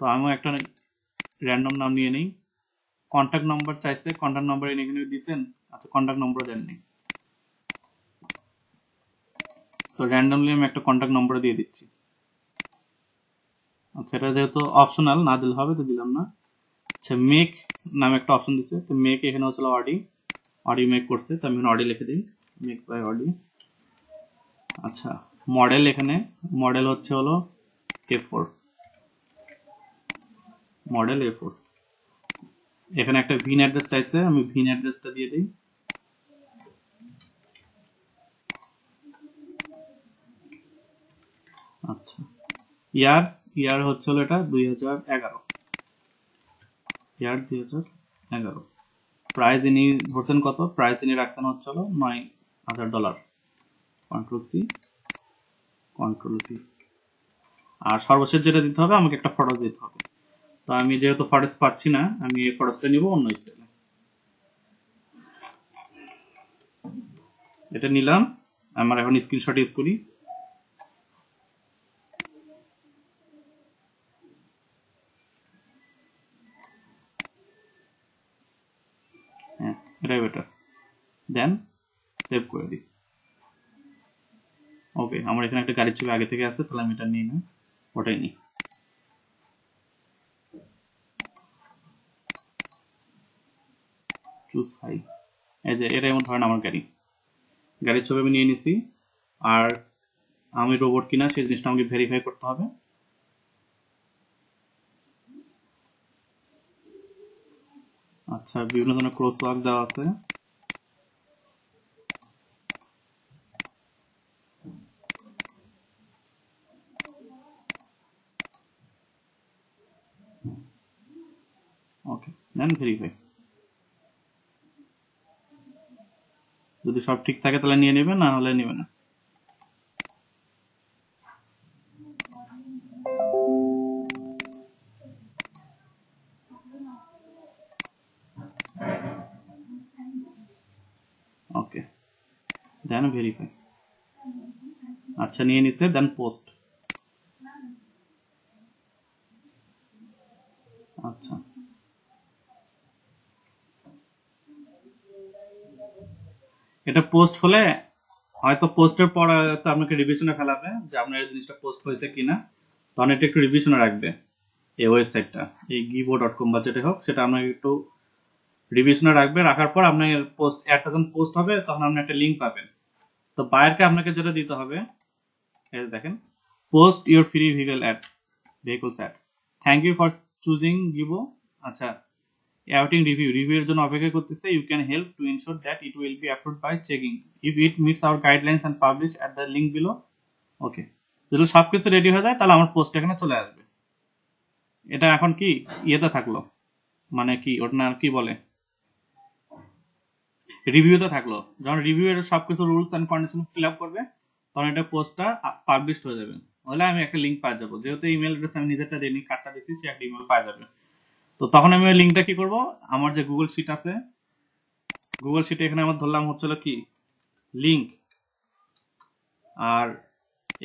তো আমিও একটা র্যান্ডম নাম নিয়ে নিই। কন্ট্যাক্ট নাম্বার চাইছে, কন্ট্যাক্ট নাম্বার এখানে দিচ্ছেন। আচ্ছা কন্ট্যাক্ট নাম্বার দেননি, তো র্যান্ডমলি আমি একটা কন্ট্যাক্ট নাম্বার দিয়ে দিচ্ছি। আচ্ছা এটা যেহেতু অপশনাল, না দিলে হবে তো দিলাম না। আচ্ছা মেক নামে একটা অপশন দিচ্ছে, তো মেক এখানে হচ্ছে অডি মেক করছে, তো আমি এখানে অডি লিখে দিই, মেক বাই অডি। আচ্ছা মডেল, এখানে মডেল হচ্ছে হলো A4, মডেল A4। এখানে একটা ভিন অ্যাড্রেস চাইছে, আমি ভিন অ্যাড্রেসটা দিয়ে দিই। আচ্ছা ইয়ার হচ্ছে হলো এটা 2011, ইয়ার 2011। প্রাইস ইনি ধরছেন কত, প্রাইস ইনি রাখছেন হচ্ছে হলো $9,000। Control C, control V. আর সর্বশেষ যেটা দিতে হবে, আমাকে একটা ফটো দিতে হবে। তো আমি যেহেতু ফরেস্ট পাচ্ছি না, আমি এই ফরেস্টটা নিব অন্য স্টাইলে। এটা নিলাম, আমার এখন স্ক্রিনশট ইউজ করি। হ্যাঁ এটাই বেটার, দেন সেভ করে দিই। ওকে আমার এখানে একটা গাড়ির ছবি আগে থেকে আছে, তাহলে আমি এটা নিই না, ওটাই নিই। চুজ ফাইল, এই যে এটা এমন ধরেন আমার গাড়ির ছবি আমি নিয়ে নিছি। আর আমি রোবট কিনা সেই জিনিসটা আমাকে ভেরিফাই করতে হবে। আচ্ছা, বিভিন্ন ধরনের ক্রস ওয়ার্ক দেওয়া আছে। ওকে, দেন ভেরিফাই। যদি সব ঠিক থাকে তাহলে নিয়ে নেবে, না হলে নেবে না। ওকে, দেন ভেরিফাই। আচ্ছা, নিয়ে নিছে, দেন পোস্ট। আচ্ছা, এটা পোস্ট হলে হয়তো পোস্টের পর হয়তো আপনাকে রিভিশনে ফেলাবে যে আপনার এই জিনিসটা পোস্ট হয়েছে কিনা, তখন এটা একটু রিভিশনে রাখবে এই ওয়েবসাইটটা, এই givo.com বা যেটা হোক সেটা আপনাকে একটু রিভিশনে রাখবে। রাখার পর আপনার পোস্ট অ্যাডটা যখন পোস্ট হবে তখন আপনি একটা লিঙ্ক পাবেন। তো বায়ারকে আপনাকে যেটা দিতে হবে, এই দেখেন, post your free vehicles ad, thank you for choosing গিভো। আচ্ছা, awaiting review এর জন্য অপেক্ষা করতেছে। You can help to ensure that it will be approved by checking if it meets our guidelines and published at the link below. ওকে, যদি সবকিছু ready হয়ে যায় তাহলে আমার পোস্ট এখানে চলে আসবে। এটা এখন কি ইয়েতে থাকলো, মানে কি ওটা না কি বলে, রিভিউতে থাকলো। যখন রিভিউ এর সবকিছু rules and condition fill up করবে তখন এটা পোস্টটা পাবলিশড হয়ে যাবে। হলে আমি একটা লিঙ্ক পাই যাবো, যেহেতু ইমেল অ্যাড্রেস আমি নিজেরটা দিইনি, কার্ডটা দিচ্ছি, সে একটা ইমেল পাই যাবে। তো তখন আমি ওই লিঙ্কটা কি করব, আমার যে গুগল শিট আছে, গুগল শিটে এখানে আমার ধরলাম হচ্ছিল কি লিঙ্ক, আর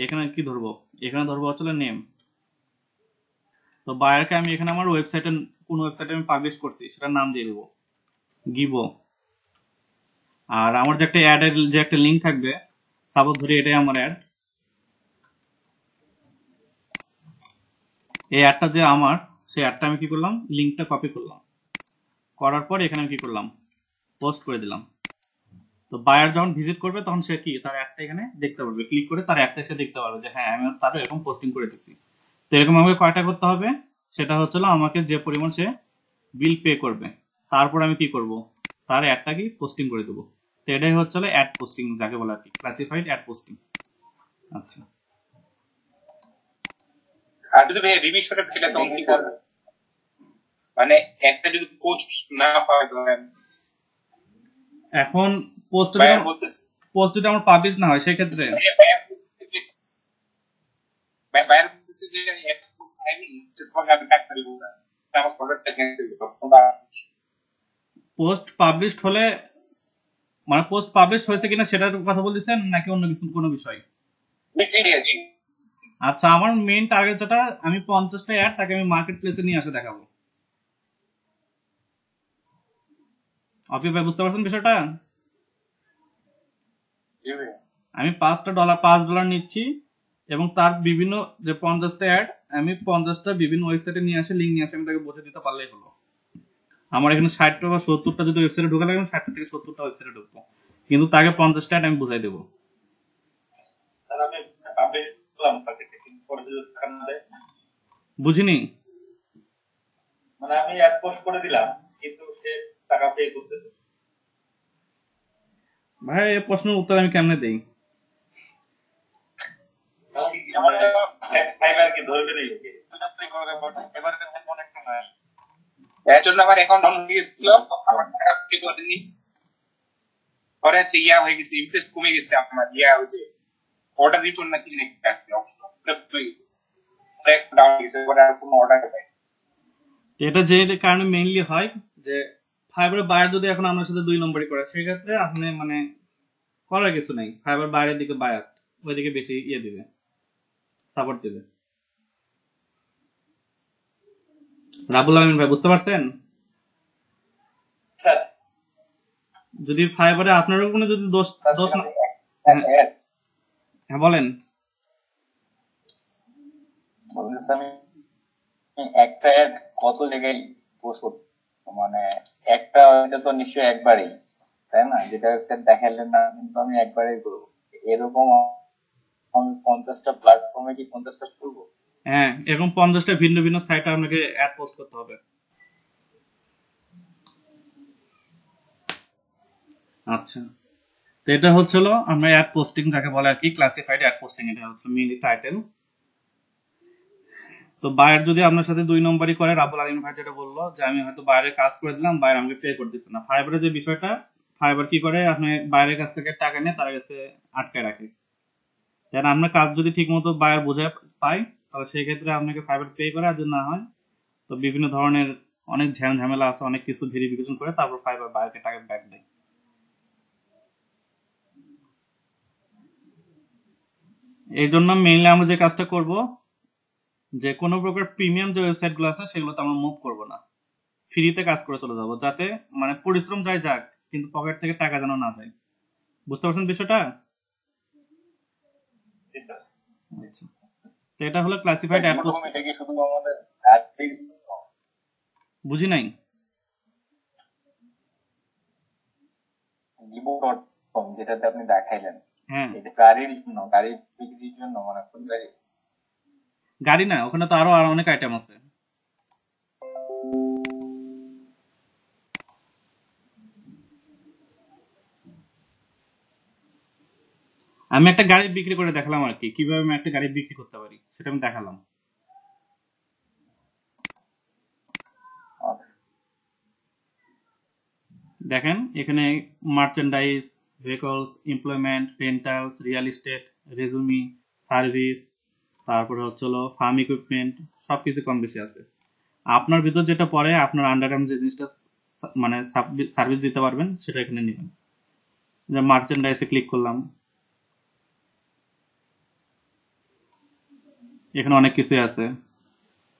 এখানে কি ধরবো, এখানে ধরবো হচ্ছিল নেম। তো বায়ারকে আমি এখানে আমার ওয়েবসাইটে, কোন ওয়েবসাইটে আমি পাবলিশ করছি সেটার নাম দিয়ে দেবো গিভো। আর আমার যে একটা অ্যাডের যে একটা লিঙ্ক থাকবে, সাপোজ ধরি এটাই আমার অ্যাড, এই অ্যাডটা যে আমার, সেই অ্যাডটা আমি কি করলাম, লিঙ্কটা কপি করলাম, করার পর এখানে আমি কি করলাম, পোস্ট করে দিলাম। তো বায়ার যখন ভিজিট করবে তখন সে কি তার অ্যাডটা এখানে দেখতে পারবে, ক্লিক করে তার অ্যাডটা সে দেখতে পারবে যে হ্যাঁ আমি তার এরকম পোস্টিং করে দিচ্ছি। তো এরকম আমাকে কয়টা করতে হবে, সেটা হচ্ছিল আমাকে যে পরিমাণ সে বিল পে করবে, তারপর আমি কি করব, তার অ্যাডটা কি পোস্টিং করে দেবো। তো এটাই হচ্ছিল অ্যাড পোস্টিং, যাকে বলা আর কি ক্লাসিফাইড অ্যাড পোস্টিং। আচ্ছা, আর যদি ভাই রিভিশনে ফেলে তখন কি করবে? মানে একটা যদি পোস্ট না হয় ধরেন, এখন পোস্ট বায়ার বলতেছে, যদি আমার পাবলিশ না হয় সেই ক্ষেত্রে বায়ার বলতেছে যে একটা পোস্ট হয়নি, তোমাকে আমি টাকা দিব না, আমার প্রোডাক্টটা ক্যান্সেল করো। পোস্ট পাবলিশড হলে, মানে পোস্ট পাবলিশ হয়েছে কিনা সেটার কথা বলতেছেন নাকি অন্য কিছু কোনো বিষয়? জি। আচ্ছা, আমার মেইন টার্গেট যেটা, আমি 50টা অ্যাড তাকে আমি মার্কেট প্লেসে নিয়ে আসে দেখাবো। আপনি ভাই বুঝতে পারছেন বিষয়টা? আমি $5 নিচ্ছি এবং তার বিভিন্ন যে 50টা অ্যাড আমি 50টা বিভিন্ন ওয়েবসাইটে নিয়ে আসে, লিঙ্ক নিয়ে আসে, আমি তাকে বসে দিতে পারলেই হলো। আমার এখানে 60টা বা 70টা যদি ওয়েবসাইটে ঢোকা লাগে, 60টা থেকে 70টা ওয়েবসাইটে ঢুকবো, কিন্তু তাকে 50টা অ্যাড আমি বুঝাই দেবো। বুঝিনি, মানে আমি অ্যাড পোস্ট করে দিলাম কিন্তু সে টাকা পে করতেছে। ভাই এই প্রশ্নের উত্তর আমি কেমনে দেই? ফাইবার কি ধরবে না এর জন্য আমার অ্যাকাউন্ট ডাউন হয়ে গেছিল, আমার টাকা পে করেনি, পরে হচ্ছে ইয়া হয়ে গেছে, ইন্টারেস্ট কমে গেছে আমার, ইয়া হচ্ছে অর্ডার রিটার্ন নাকি লেখা আছে অপশন, ডাউন হয়ে গেছে, পরে আর কোনো অর্ডার পাই। এটা যে কারণে মেইনলি হয় যে ফাইবারের বায়ার যদি এখন আপনার সাথে 2 নম্বরই করে, সেক্ষেত্রে আপনি মানে করার কিছু নাই, ফাইবার বাইরের দিকে বায়াসড, ওইদিকে বেশি ইয়ে দিবে, সাপোর্ট দিবে। রাবুল আলমিন ভাই বুঝতে পারছেন? স্যার যদি ফাইবারে আপনারও কোনো যদি দোষ না, হ্যাঁ বলেন। বলতেছি আমি একটা অ্যাড কত জায়গায় পোস্ট করতে, মানে একটা এটা তো নিশ্চয়ই একবারই, তাই না? যেটা ওয়েবসাইট দেখালেন না কিন্তু আমি একবারই করবো, এরকম 50টা প্ল্যাটফর্মে কি 50টা করবো? হ্যাঁ, এরকম 50টা ভিন্ন ভিন্ন সাইটে আপনাকে অ্যাড পোস্ট করতে হবে। আচ্ছা, তো এটা হচ্ছিল আমরা অ্যাড পোস্টিং যাকে বলে আর কি, ক্লাসিফাইড অ্যাড পোস্টিং, এটা হচ্ছে মেইনলি টাইটেল। তো বায়ার যদি আপনার সাথে 2 নম্বরই করে, রাবুল আলিম ভাই যেটা বললো যে আমি হয়তো বাইরের কাজ করে দিলাম, বাইরে আমাকে পে করতেছে না, ফাইবারের যে বিষয়টা, ফাইবার কি করে, আপনি বাইরের কাছ থেকে টাকা নিয়ে তার কাছে আটকায় রাখে। দেন আপনার কাজ যদি ঠিক মতো বায়ার বোঝায় পায়, তাহলে সেই ক্ষেত্রে আপনাকে ফাইবার পে করে, আর যদি না হয় তো বিভিন্ন ধরনের অনেক ঝামেলা আছে, অনেক কিছু ভেরিফিকেশন করে তারপর ফাইবার বায়ারকে টাকা ব্যাক দেয়। এই জন্য মেইনলি আমরা যে কাজটা করব, যে কোনো প্রকার প্রিমিয়াম যে ওয়েবসাইট গুলো আছে সেগুলোতে আমরা মুভ করব না, ফ্রিতে কাজ করে চলে যাব, যাতে মানে পরিশ্রম যায় যাক, কিন্তু পকেট থেকে টাকা যেন না যায়। বুঝতে পারছেন বিষয়টা? আচ্ছা, তো এটা হলো ক্লাসিফাইড অ্যাড পোস্ট। এটা কি শুধু আমাদের বুঝি নাই। gbo.com যেটাতে আপনি দেখাইলেন, হ্যাঁ, এটা গাড়ির জন্য, গাড়ি বিক্রির জন্য, মানে কোন গাড়ি? গাড়ি না, ওখানে তো আরো অনেক আইটেম আছে। আমি একটা গাড়ি বিক্রি করে দেখালাম আর কি, কিভাবে আমি একটা গাড়ি বিক্রি করতে পারি সেটা আমি দেখালাম। দেখেন এখানে merchandise, vehicles, employment, rentals, real estate, resume, service, তারপরে হচ্ছে ফার্ম ইকুইপমেন্ট, সবকিছু কম বেশি আছে। আপনার ভিতর যেটা পড়ে, আপনার আন্ডারে যে জিনিসটা মানে সার্ভিস দিতে পারবেন সেটা এখানে নেবেন। যে মার্চেন্ডাইজে ক্লিক করলাম, এখানে অনেক কিছুই আছে।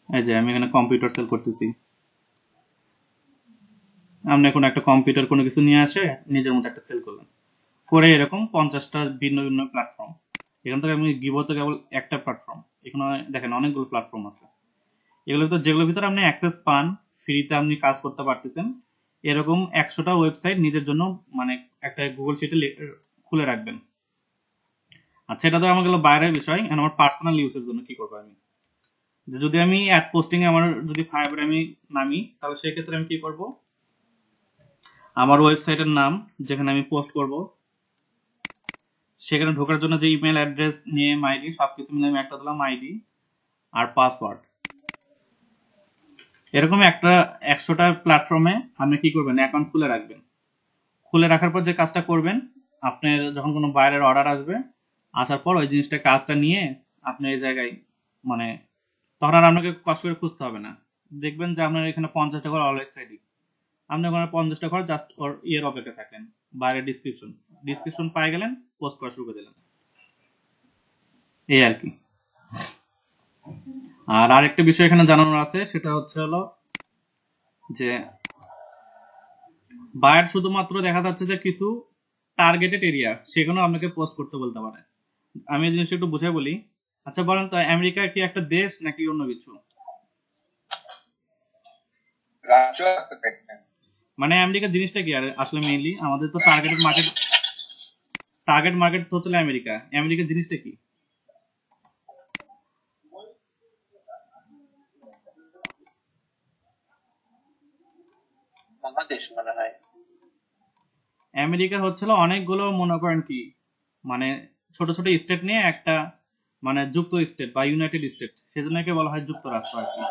এই যে আমি এখানে কম্পিউটার সেল করতেছি, আপনি এখন একটা কম্পিউটার কোনো কিছু নিয়ে আসে নিজের মতো একটা সেল করলেন, করে এরকম 50টা ভিন্ন ভিন্ন প্ল্যাটফর্ম। এখান থেকে আমি গিভ তো কেবল একটা প্ল্যাটফর্ম, এখানে দেখেন অনেকগুলো প্ল্যাটফর্ম আছে। এগুলো তো যেগুলোর ভিতরে আপনি অ্যাক্সেস পান, ফ্রিতে আপনি কাজ করতে পারতেছেন, এরকম 100টা ওয়েবসাইট নিজের জন্য মানে একটা গুগল শিটে খুলে রাখবেন। আচ্ছা, এটা তো আমার গেল বাইরের বিষয়। এখন আমার পার্সোনাল ইউজের জন্য কি করবো আমি, যে যদি আমি অ্যাড পোস্টিং এ আমার যদি ফাইবারে আমি নামি, তাহলে সেই ক্ষেত্রে আমি কি করব, আমার ওয়েবসাইটের নাম যেখানে আমি পোস্ট করব, সেখানে ঢোকার জন্য যে ইমেল অ্যাড্রেস, নেম, আইডি সবকিছু মিলে আমি একটা দিলাম আইডি আর পাসওয়ার্ড। এরকম একটা 100টা প্ল্যাটফর্মে আপনি কি করবেন, অ্যাকাউন্ট খুলে রাখবেন। খুলে রাখার পর যে কাজটা করবেন, আপনার যখন কোনো বাইরের অর্ডার আসবে, আসার পর ওই জিনিসটা কাজটা নিয়ে আপনি এই জায়গায় মানে তখন আর আপনাকে কষ্ট করে খুঁজতে হবে না। দেখবেন যে আপনার এখানে 50টা ঘর অলওয়েজ রেডি, আপনি ওখানে 50টা ঘর জাস্ট ওর ইয়ের অপেক্ষা থাকেন, বাইরে ডিসক্রিপশন পাই গেলেন, পোস্ট করা শুরু করে দিলেন, এই আর কি। আর আরেকটা বিষয় এখানে জানানোর আছে, সেটা হচ্ছে যে বায়ার শুধুমাত্র দেখা যাচ্ছে যে কিছু টার্গেটেড এরিয়া সেখানেও আপনাকে পোস্ট করতে বলতে পারে। আমি এই জিনিসটা একটু বুঝাই বলি। আচ্ছা বলেন তো, আমেরিকা কি একটা দেশ নাকি অন্য কিছু? রাজ্য আছে একটা। মানে আমেরিকা জিনিসটা কি আর আসলে মেইনলি আমাদের তো টার্গেট মার্কেট তো হচ্ছে আমেরিকা। আমেরিকা জিনিসটা কি? বাংলাদেশ মনে হয়। আমেরিকা হচ্ছিল অনেকগুলো মনে করেন কি মানে ছোট ছোট স্টেট নিয়ে একটা মানে যুক্ত স্টেট বা ইউনাইটেড স্টেট, সেজন্য একে বলা হয় যুক্তরাষ্ট্র আর কি।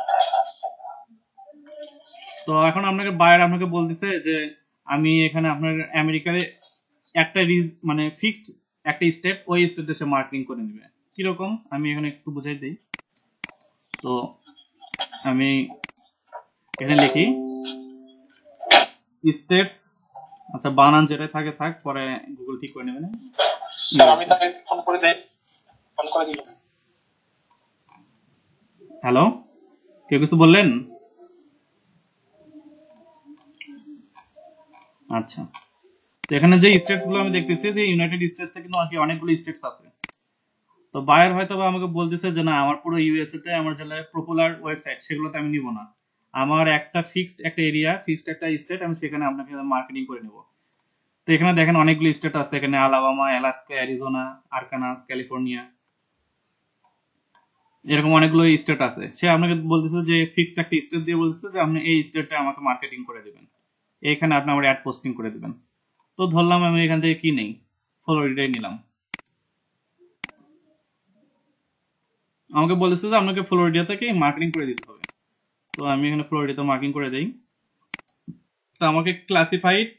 তো এখন আপনাকে বায়ার আপনাকে বলতেছে যে আমি এখানে আপনার আমেরিকার একটা মানে ফিক্সড একটা স্টেট, ওই স্টেটে সে মার্কেটিং করে নেবে। কিরকম আমি এখানে একটু বুঝাই দিই। তো আমি এখানে লিখি স্টেটস, আচ্ছা বানান যেটা থাকে থাক, পরে গুগল ঠিক করে নেবে না। আমি তাকে ফোন করে দিই। হ্যালো, কেউ কিছু বললেন? আচ্ছা, তো এখানে যে স্টেটস গুলো আমি দেখতেছি যে ইউনাইটেড স্টেটসে কিন্তু অনেকগুলো স্টেটস আছে। তো বায়ার হয়তো বা আমাকে বলতেছে যে না, আমার পুরো ইউএসএ তে আমার যেটা পপুলার ওয়েবসাইট সেগুলোতে আমি নিব না, আমার একটা ফিক্সড একটা এরিয়া, ফিক্সড একটা স্টেট, আমি সেখানে আপনাকে মার্কেটিং করে নেব। তো এখানে দেখেন অনেকগুলো স্টেট আছে, এখানে আলাবামা, অ্যালাস্কা, অ্যারিজোনা, আরকানাস, ক্যালিফোর্নিয়া, এরকম অনেকগুলো স্টেট আছে। সে আপনাকে বলতেছে যে ফিক্সড একটা স্টেট দিয়ে বলতেছে যে আপনি এই স্টেটে আমাকে মার্কেটিং করে দিবেন, এইখানে আপনি আমার অ্যাড পোস্টিং করে দিবেন। তো ধরলাম আমি এখান থেকে কি নেই, ফ্লোরিডাই নিলাম। আমাকে বলেছে যে আপনাকে ফ্লোরিডা থেকে মার্কেটিং করে দিতে হবে, তো আমি এখানে ফ্লোরিডাতে মার্কিং করে দেই। তো আমাকে ক্লাসিফাইড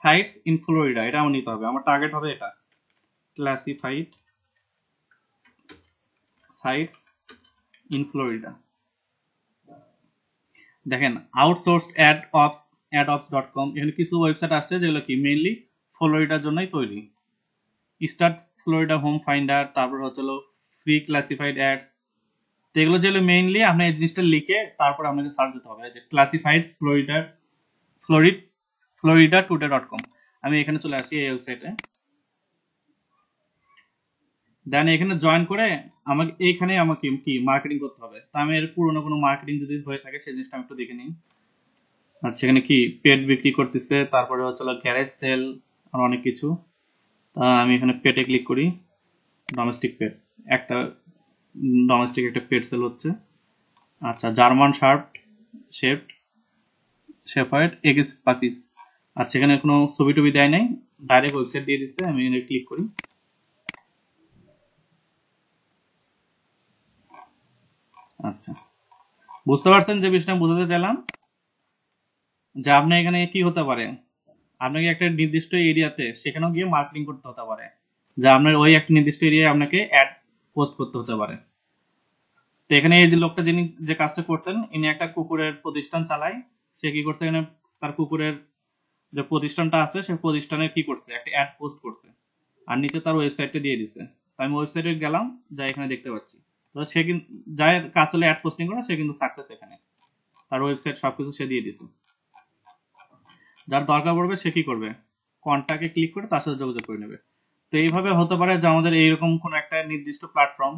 সাইটস ইন ফ্লোরিডা এটা আমার নিতে হবে, আমার টার্গেট হবে এটা, ক্লাসিফাইড সাইটস ইন ফ্লোরিডা। দেখেন আউটসোর্সড অ্যাডঅপস.com, এখানে কিছু ওয়েবসাইট আসছে যেগুলো কি মেইনলি ফ্লোরিডার জন্যই তৈরি। স্টার্ট ফ্লোরিডা হোম ফাইন্ডার, তারপর হচ্ছিল ফ্রি ক্লাসিফাইড অ্যাডস। তো এগুলো যেগুলো মেইনলি আপনি এই জিনিসটা লিখে তারপর আপনাকে সার্চ দিতে হবে, যে ক্লাসিফাইড ফ্লোরিডা টুডে.com। আমি এখানে চলে আসি এই ওয়েবসাইটে, দেন এখানে জয়েন করে আমাকে এইখানে আমাকে কি মার্কেটিং করতে হবে। তো আমি এর পুরোনো কোনো মার্কেটিং যদি হয়ে থাকে সেই জিনিসটা আমি একটু দেখে নিই। আচ্ছা এখানে কি পেট বিক্রি করতেছে, তারপরে হচ্ছে গ্যারেজ সেল আর অনেক কিছু। আমি এখানে পেটে ক্লিক করি, ডোমেস্টিক পেট, একটা ডোমেস্টিক একটা পেট সেল হচ্ছে। আচ্ছা জার্মান শেফার্ড এগিস পাকিস। আচ্ছা এখানে কোনো ছবি টবি দেয় নাই, ডাইরেক্ট ওয়েবসাইট দিয়ে দিচ্ছে। আমি এখানে ক্লিক করি, আচ্ছা বুঝতে পারছেন যে বিষয়টা বোঝাতে চাইলাম, যে আপনি এখানে কি হতে পারে, আপনাকে একটা নির্দিষ্ট এরিয়াতে সেখানেও গিয়ে মার্কেটিং করতে হতে পারে, যে আপনার ওই একটা নির্দিষ্ট এরিয়ায় আপনাকে অ্যাড পোস্ট করতে হতে পারে। তো এখানে এই যে লোকটা যিনি যে কাজটা করছেন, ইনি একটা কুকুরের প্রতিষ্ঠান চালায়। সে কি করছে, এখানে তার কুকুরের যে প্রতিষ্ঠানটা আছে সেই প্রতিষ্ঠানে কি করছে, একটা অ্যাড পোস্ট করছে আর নিচে তার ওয়েবসাইটটা দিয়ে দিছে। তো আমি ওয়েবসাইটে গেলাম, যা এখানে দেখতে পাচ্ছি। তো সে কিন্তু যার কাজ হলে অ্যাড পোস্টিং করে সে কিন্তু সাকসেস, এখানে তার ওয়েবসাইট সবকিছু সে দিয়ে দিছে। যার দরকার পড়বে সে কি করবে, কন্ট্যাক্টে ক্লিক করে তার সাথে যোগাযোগ করে নেবে। তো এইভাবে হতে পারে যে আমাদের এইরকম কোন একটা নির্দিষ্ট প্ল্যাটফর্ম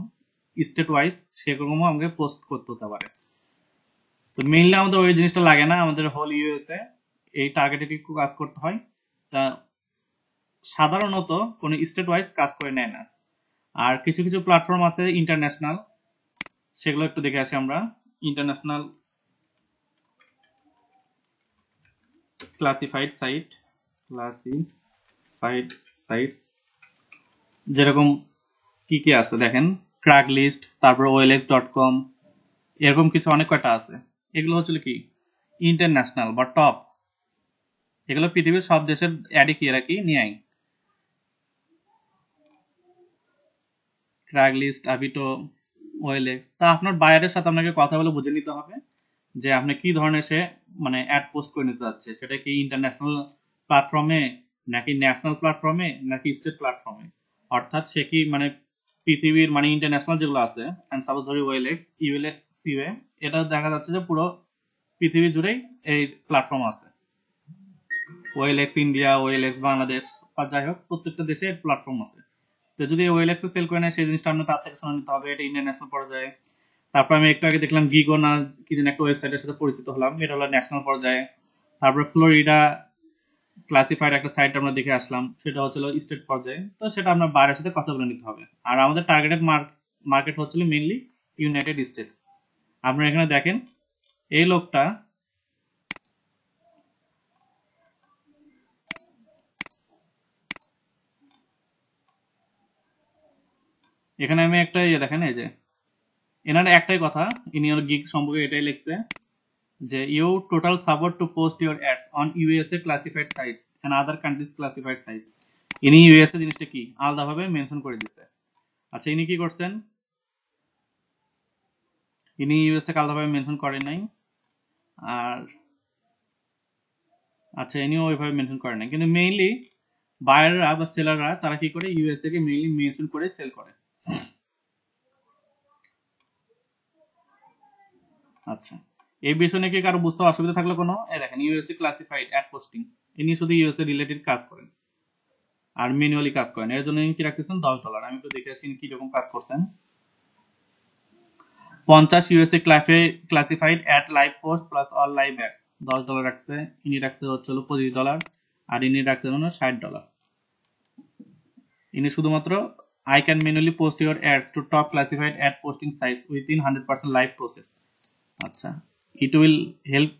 স্টেট ওয়াইজ সেরকমও আমাকে পোস্ট করতে হতে পারে। তো মেইনলি আমাদের ওই জিনিসটা লাগে না, আমাদের হোল ইউএসএ এই টার্গেটে কাজ করতে হয়। তা সাধারণত কোনো স্টেট ওয়াইজ কাজ করে নেয় না। আর কিছু কিছু প্ল্যাটফর্ম আছে ইন্টারন্যাশনাল, সেগুলো একটু দেখে আসি আমরা। ইন্টারন্যাশনাল ক্লাসিফাইড সাইটস যেরকম কি কি আছে দেখেন, ক্র্যাক লিস্ট, তারপর OLX.com, এরকম কিছু অনেক কয়টা আছে। এগুলো হচ্ছে কি ইন্টারন্যাশনাল বা টপ, এগুলো পৃথিবীর সব দেশের অ্যাডে কি এরা কি নিয়ে আয়। Craigslist, Avito, OLX। তা আপনার বায়ারের সাথে আপনাকে কথা বলে বুঝে নিতে হবে যে আপনি কি ধরনের সে মানে অ্যাড পোস্ট করে নিতে যাচ্ছে, সেটা কি ইন্টারন্যাশনাল প্ল্যাটফর্মে নাকি ন্যাশনাল প্ল্যাটফর্মে নাকি স্টেট প্ল্যাটফর্মে। অর্থাৎ সে কি মানে পৃথিবীর মানে ইন্টারন্যাশনাল যেগুলো আছে, এন্ড সাপোজ ধরি OLX, ULX, এটা দেখা যাচ্ছে যে পুরো পৃথিবী জুড়েই এই প্ল্যাটফর্ম আছে। OLX ইন্ডিয়া, OLX বাংলাদেশ, বা যাই হোক প্রত্যেকটা দেশে প্ল্যাটফর্ম আছে। তো যদি OLX এ সেল করে নেয় সেই জিনিসটা আপনার তার থেকে শুনে নিতে হবে, এটা ইন্টারন্যাশনাল পর্যায়ে। তারপর আমি একটু আগে দেখলাম গিগো না কি যেন একটা ওয়েবসাইটের সাথে পরিচিত হলাম, এটা হলো ন্যাশনাল পর্যায়ে। তারপর ফ্লোরিডা ক্লাসিফাইড একটা সাইট আমরা দেখে আসলাম, সেটা হচ্ছিল স্টেট পর্যায়ে। তো সেটা আপনার বাইরের সাথে কথা বলে নিতে হবে। আর আমাদের টার্গেটেড মার্কেট হচ্ছিল মেইনলি ইউনাইটেড স্টেটস। আপনারা এখানে দেখেন এই লোকটা এখানে আমি একটা দেখেন, এই যে এনার একটাই কথা, ইনি ওর গিগ সম্পর্কে এটাই লিখছে যে you total support to post your ads on USA classified sites and other countries classified sites. ইনি ইউএসএ জিনিসটা কি আলাদাভাবে মেনশন করে দিচ্ছে। আচ্ছা ইনি কি করছেন, ইনি ইউএসএ আলাদাভাবে মেনশন করেন নাই। আর আচ্ছা ইনিও ওইভাবে মেনশন করেন নাই, কিন্তু মেইনলি বায়াররা বা সেলাররা তারা কি করে ইউএসএ কে মেইনলি মেনশন করে সেল করে। আচ্ছা এই বিষয় নিয়ে কি কারো বুঝতে অসুবিধা থাকলে কোনো, এই দেখেন ইউএসএ ক্লাসিফাইড অ্যাড পোস্টিং, ইনি শুধু ইউএসএ রিলেটেড কাজ করেন আর ম্যানুয়ালি কাজ করেন। এর জন্য ইনি কি রাখতেছেন $10। আমি একটু দেখে আসি কি রকম কাজ করছেন। 50 USA classified ad live post plus all live ads, $10 রাখছে। ইনি রাখছে হচ্ছে $25 আর ইনি রাখছে হলো $60। ইনি শুধুমাত্র I can manually post your ads to top classified ad posting sites within 100% live process. আচ্ছা it will help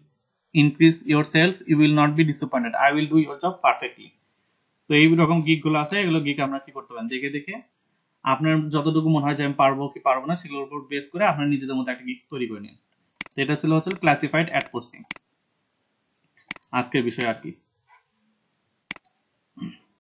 increase your sales, you will not be disappointed, I will do your job perfectly. তো এই রকম গিকগুলো আছে, এগুলো gig আমরা কি করতে পারেন দেখে দেখে আপনার যতটুকু মনে হয় যে আমি পারবো কি পারবো না সেগুলোর উপর বেস করে আপনার নিজেদের মতো একটা গিক তৈরি করে নিন। এটা ছিল হচ্ছে ক্লাসিফাইড অ্যাড পোস্টিং আজকের বিষয় আর কি।